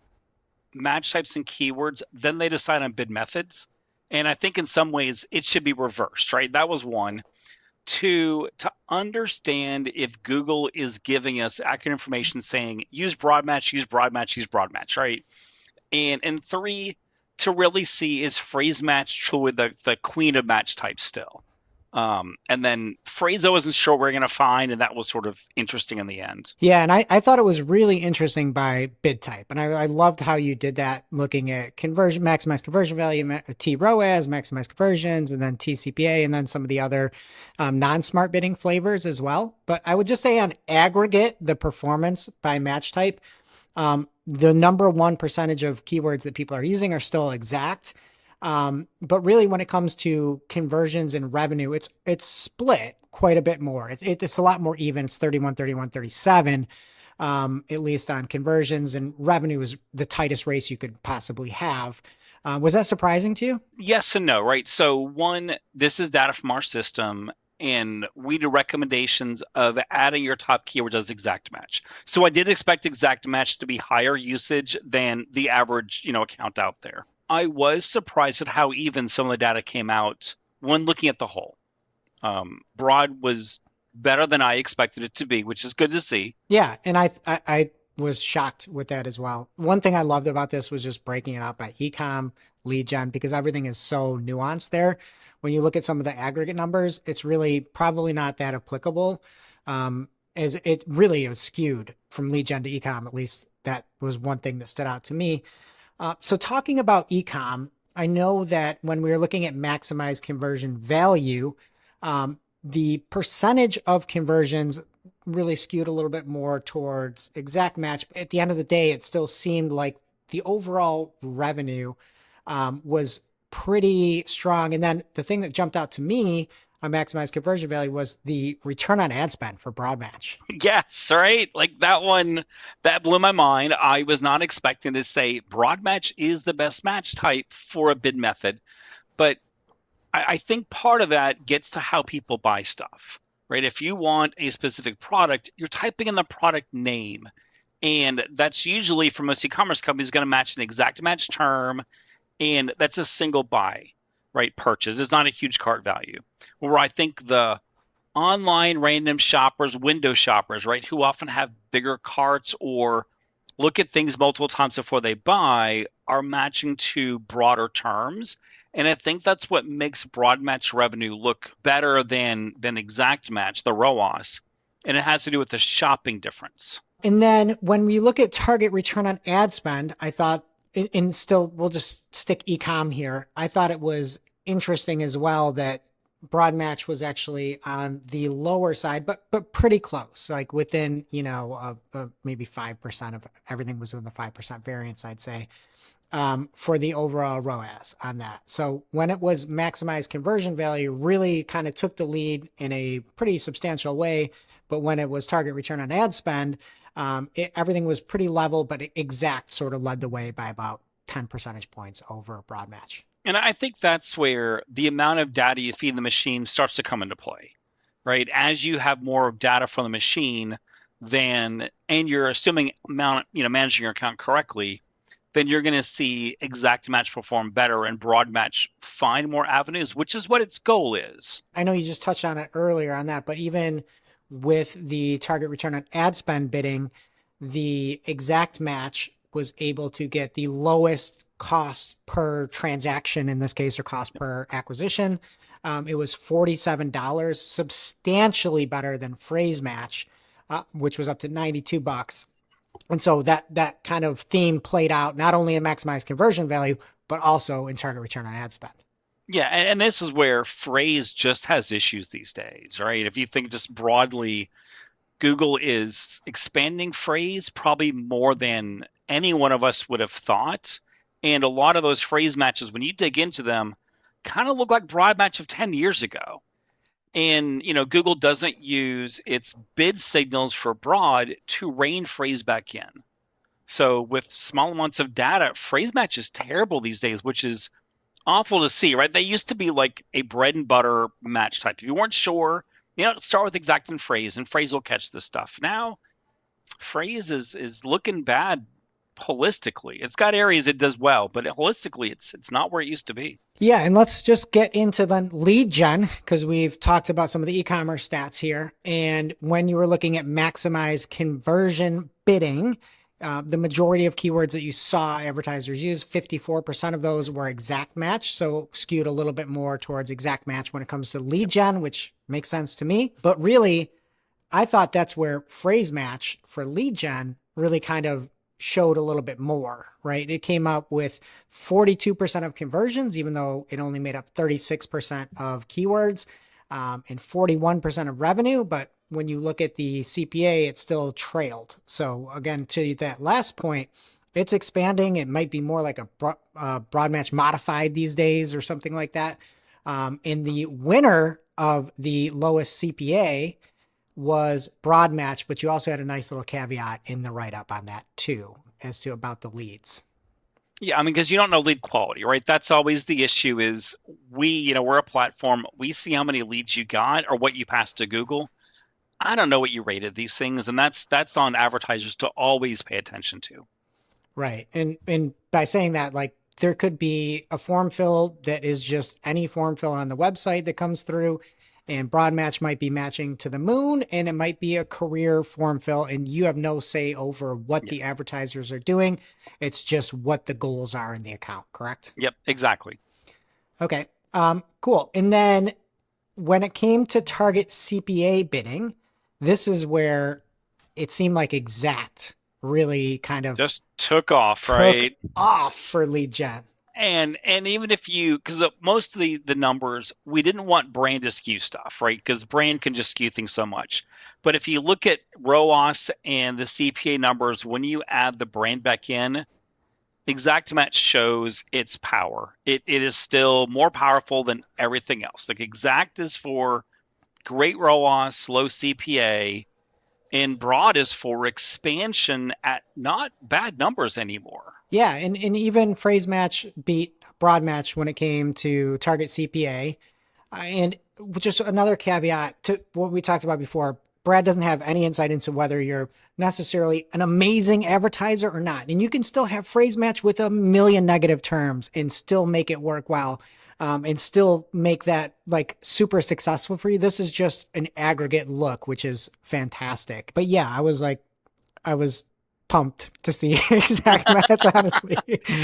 match types and keywords, then they decide on bid methods. And I think in some ways it should be reversed, right? That was one. Two, to understand if Google is giving us accurate information saying use broad match, use broad match, use broad match, right? And three, to really see is phrase match truly the queen of match types still. And then phrase I wasn't sure we're going to find, and that was sort of interesting in the end. Yeah, and I thought it was really interesting by bid type. And I loved how you did that, looking at conversion, maximize conversion value, TROAS, maximize conversions, and then TCPA, and then some of the other non-smart bidding flavors as well. But I would just say on aggregate, the performance by match type, the number one percentage of keywords that people are using are still exact. But really, when it comes to conversions and revenue, it's split quite a bit more. It's a lot more even. It's 31, 31, 37, at least on conversions, and revenue is the tightest race you could possibly have. Was that surprising to you? Yes and no, right? So one, this is data from our system, and we do recommendations of adding your top keywords as exact match. So I did expect exact match to be higher usage than the average, account out there. I was surprised at how even some of the data came out when looking at the whole. Broad was better than I expected it to be, which is good to see. Yeah, and I was shocked with that as well. One thing I loved about this was just breaking it up by e-com, lead gen, because everything is so nuanced there. When you look at some of the aggregate numbers, it's really probably not that applicable, as it really is skewed from lead gen to e-com. At least that was one thing that stood out to me. So talking about e-com, I know that when we were looking at maximize conversion value, the percentage of conversions really skewed a little bit more towards exact match. At the end of the day, it still seemed like the overall revenue was pretty strong. And then the thing that jumped out to me on maximize conversion value was the return on ad spend for broad match. Yes, right? Like that one, that blew my mind. I was not expecting to say broad match is the best match type for a bid method. But I think part of that gets to how people buy stuff, right? If you want a specific product, you're typing in the product name. And that's usually for most e-commerce companies going to match an exact match term. And that's a single buy, right? Purchase. It's not a huge cart value. Where I think the online random shoppers, window shoppers, right, who often have bigger carts or look at things multiple times before they buy, are matching to broader terms. And I think that's what makes broad match revenue look better than exact match, the ROAS. And it has to do with the shopping difference. And then when we look at target return on ad spend, I thought, and still we'll just stick e-com here, I thought it was interesting as well that broad match was actually on the lower side, but pretty close, like within, maybe 5% of everything was in the 5% variance, I'd say, for the overall ROAS on that. So when it was maximized conversion value, really kind of took the lead in a pretty substantial way. But when it was target return on ad spend, everything was pretty level, but exact sort of led the way by about 10 percentage points over broad match. And I think that's where the amount of data you feed the machine starts to come into play. right? As you have more data from the machine, and you're assuming managing your account correctly, then you're going to see exact match perform better and broad match find more avenues, which is what its goal is. I know you just touched on it earlier on that, but even with the target return on ad spend bidding, the exact match was able to get the lowest cost per transaction in this case, or cost per acquisition. It was $47, substantially better than phrase match, which was up to $92. And so that kind of theme played out not only in maximized conversion value, but also in target return on ad spend. Yeah, and this is where phrase just has issues these days, right? If you think just broadly, Google is expanding phrase probably more than any one of us would have thought. And a lot of those phrase matches, when you dig into them, kind of look like broad match of 10 years ago. And, Google doesn't use its bid signals for broad to rein phrase back in. So with small amounts of data, phrase match is terrible these days, which is awful to see, right? They used to be like a bread and butter match type. If you weren't sure, start with exact and phrase will catch this stuff. Now, phrase is looking bad holistically. It's got areas it does well, but holistically, it's not where it used to be. Yeah, and let's just get into the lead gen, because we've talked about some of the e-commerce stats here. And when you were looking at maximize conversion bidding, the majority of keywords that you saw advertisers use, 54% of those were exact match. So skewed a little bit more towards exact match when it comes to lead gen, which makes sense to me. But really, I thought that's where phrase match for lead gen really kind of showed a little bit more, right? It came up with 42% of conversions, even though it only made up 36% of keywords, and 41% of revenue. But when you look at the CPA, it still trailed. So again, to that last point, it's expanding. It might be more like a broad match modified these days or something like that. And the winner of the lowest CPA was broad match, but you also had a nice little caveat in the write-up on that too, as to about the leads. Yeah, because you don't know lead quality, right? That's always the issue. Is we're a platform. We see how many leads you got or what you passed to Google. I don't know what you rated these things, and that's on advertisers to always pay attention to. Right, and by saying that, like, there could be a form fill that is just any form fill on the website that comes through, and broad match might be matching to the moon, and it might be a career form fill, and you have no say over what the advertisers are doing. It's just what the goals are in the account, correct? Yep, exactly. Okay, cool. And then when it came to target CPA bidding, this is where it seemed like exact really kind of just took off, right? Off for lead gen. And even if because most of the numbers, we didn't want brand to skew stuff, right? Because brand can just skew things so much. But if you look at ROAS and the CPA numbers, when you add the brand back in, exact match shows its power. It is still more powerful than everything else. Like exact is for great ROAS, low CPA, and broad is for expansion at not bad numbers anymore. Yeah, and even phrase match beat broad match when it came to target CPA. And just another caveat to what we talked about before, Brad doesn't have any insight into whether you're necessarily an amazing advertiser or not. And you can still have phrase match with a million negative terms and still make it work well, and still make that like super successful for you. This is just an aggregate look, which is fantastic. But yeah, I was pumped to see exact match, honestly.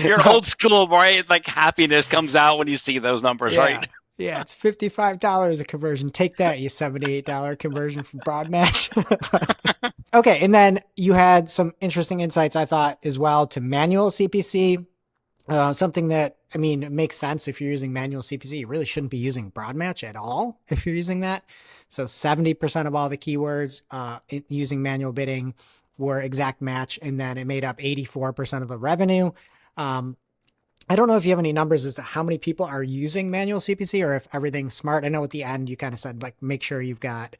You're old school, right? Like happiness comes out when you see those numbers, right? Yeah, it's $55 a conversion. Take that, you $78 conversion from broad match. Okay, and then you had some interesting insights, I thought, as well, to manual CPC. Something that, it makes sense if you're using manual CPC. You really shouldn't be using broad match at all if you're using that. So 70% of all the keywords using manual bidding were exact match, and then it made up 84% of the revenue. I don't know if you have any numbers as to how many people are using manual CPC or if everything's smart. I know at the end you kind of said, like, make sure you've got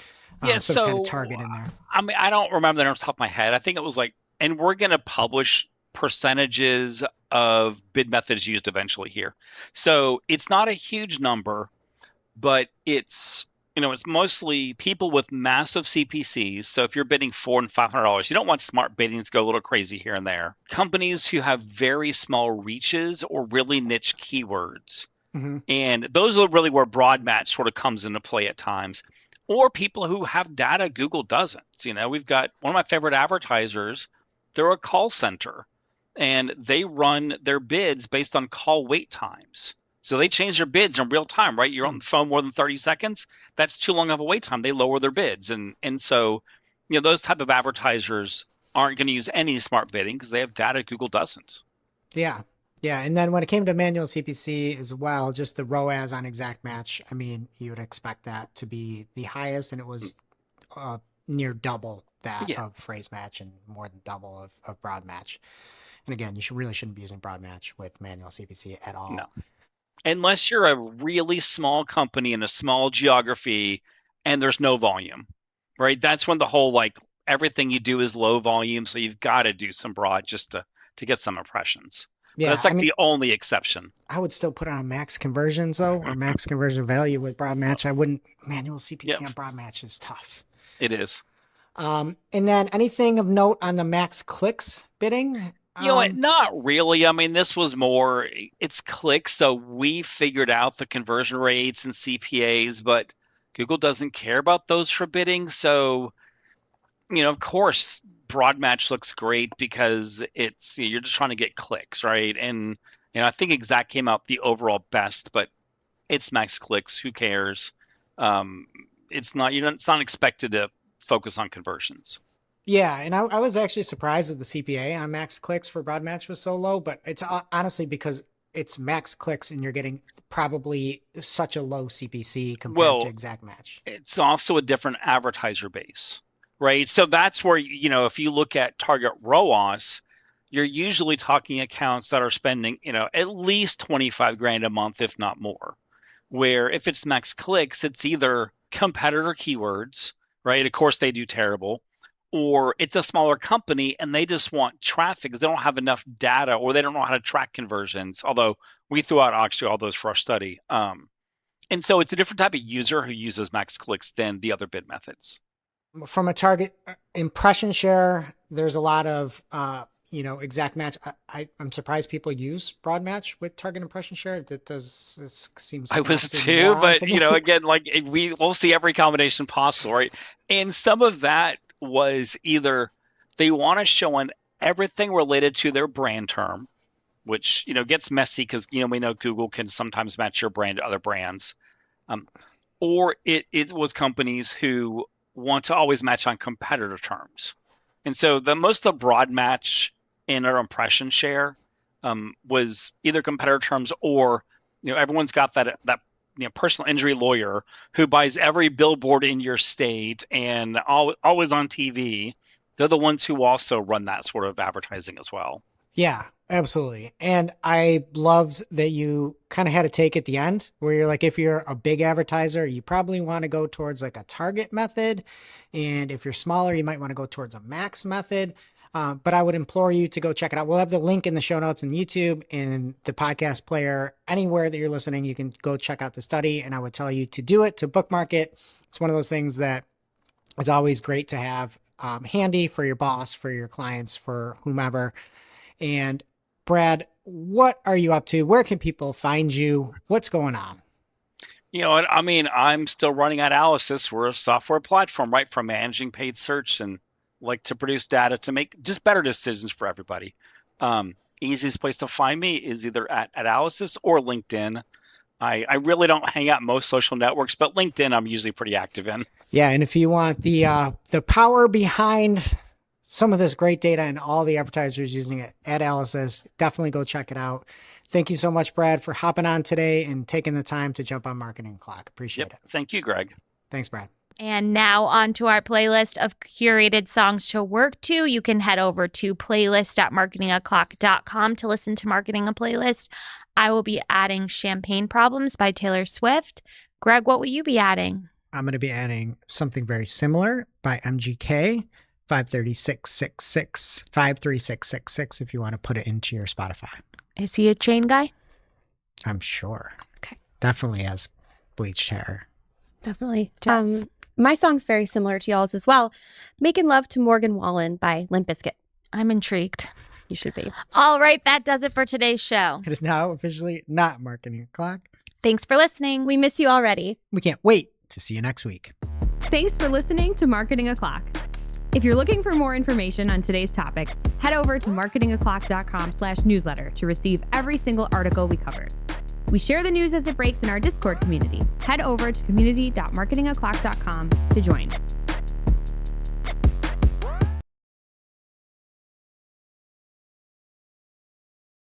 some kind of target in there. I don't remember that off the top of my head. I think it was like, and we're going to publish percentages of bid methods used eventually here. So it's not a huge number, but it's it's mostly people with massive CPCs. So if you're bidding $400 and $500, you don't want smart bidding to go a little crazy here and there. Companies who have very small reaches or really niche keywords. And those are really where broad match sort of comes into play at times. Or people who have data Google doesn't. We've got one of my favorite advertisers. They're a call center, and they run their bids based on call wait times. So they change their bids in real time, right? You're on the phone more than 30 seconds. That's too long of a wait time. They lower their bids. And so, those type of advertisers aren't going to use any smart bidding because they have data Google doesn't. Yeah. Yeah. And then when it came to manual CPC as well, just the ROAS on exact match, I mean, you would expect that to be the highest, and it was near double that of phrase match and more than double of broad match. And again, you really shouldn't be using broad match with manual CPC at all. No. Unless you're a really small company in a small geography and there's no volume, right? That's when the whole, everything you do is low volume. So you've got to do some broad just to get some impressions. Yeah, but that's the only exception. I would still put on max conversions though, or max conversion value with broad match. I wouldn't. Manual CPC on broad match is tough. It is. And then anything of note on the max clicks bidding? Not really. I mean, this was more, it's clicks. So we figured out the conversion rates and CPAs, but Google doesn't care about those for bidding. So, of course, broad match looks great because you're just trying to get clicks, right? And, I think exact came out the overall best, but it's max clicks. Who cares? It's not expected to focus on conversions. Yeah, and I was actually surprised that the CPA on max clicks for broad match was so low, but it's honestly because it's max clicks and you're getting probably such a low CPC compared to exact match. It's also a different advertiser base, right? So that's where, if you look at target ROAS, you're usually talking accounts that are spending, at least 25 grand a month, if not more. Where if it's max clicks, it's either competitor keywords, right? Of course, they do terrible. Or it's a smaller company and they just want traffic because they don't have enough data or they don't know how to track conversions, although we threw out actually all those for our study. And so it's a different type of user who uses max clicks than the other bid methods. From a target impression share, there's a lot of, exact match. I'm surprised people use broad match with target impression share. This seems like I was too, but again, we'll see every combination possible, right? And some of that was either they want to show on everything related to their brand term, which, gets messy because, we know Google can sometimes match your brand to other brands. Or it was companies who want to always match on competitor terms. And so most of the broad match in our impression share was either competitor terms or, everyone's got that personal injury lawyer who buys every billboard in your state and always on TV. They're the ones who also run that sort of advertising as well. Yeah, absolutely. And I loved that you kind of had a take at the end where you're like, if you're a big advertiser, you probably want to go towards a target method. And if you're smaller, you might want to go towards a max method. But I would implore you to go check it out. We'll have the link in the show notes in YouTube and the podcast player. Anywhere that you're listening, you can go check out the study. And I would tell you to do it, to bookmark it. It's one of those things that is always great to have handy for your boss, for your clients, for whomever. And Brad, what are you up to? Where can people find you? What's going on? I'm still running at Analysis. We're a software platform, right, for managing paid search and to produce data to make just better decisions for everybody. Easiest place to find me is either at Analysis or LinkedIn. I really don't hang out most social networks, but LinkedIn I'm usually pretty active in. Yeah, and if you want the power behind some of this great data and all the advertisers using it at Analysis, definitely go check it out. Thank you so much, Brad, for hopping on today and taking the time to jump on Marketing Clock. Appreciate it. Thank you, Greg. Thanks, Brad. And now on to our playlist of curated songs to work to. You can head over to playlist.marketingoclock.com to listen to Marketing a Playlist. I will be adding Champagne Problems by Taylor Swift. Greg, what will you be adding? I'm going to be adding something very similar by MGK, 53666 if you want to put it into your Spotify. Is he a chain guy? I'm sure. Okay. Definitely has bleached hair. Definitely. Jess? My song's very similar to y'all's as well. Making Love to Morgan Wallen by Limp Bizkit. I'm intrigued. You should be. All right, that does it for today's show. It is now officially not Marketing O'Clock. Thanks for listening. We miss you already. We can't wait to see you next week. Thanks for listening to Marketing O'Clock. If you're looking for more information on today's topics, head over to marketingoclock.com/newsletter to receive every single article we covered. We share the news as it breaks in our Discord community. Head over to community.marketingoclock.com to join.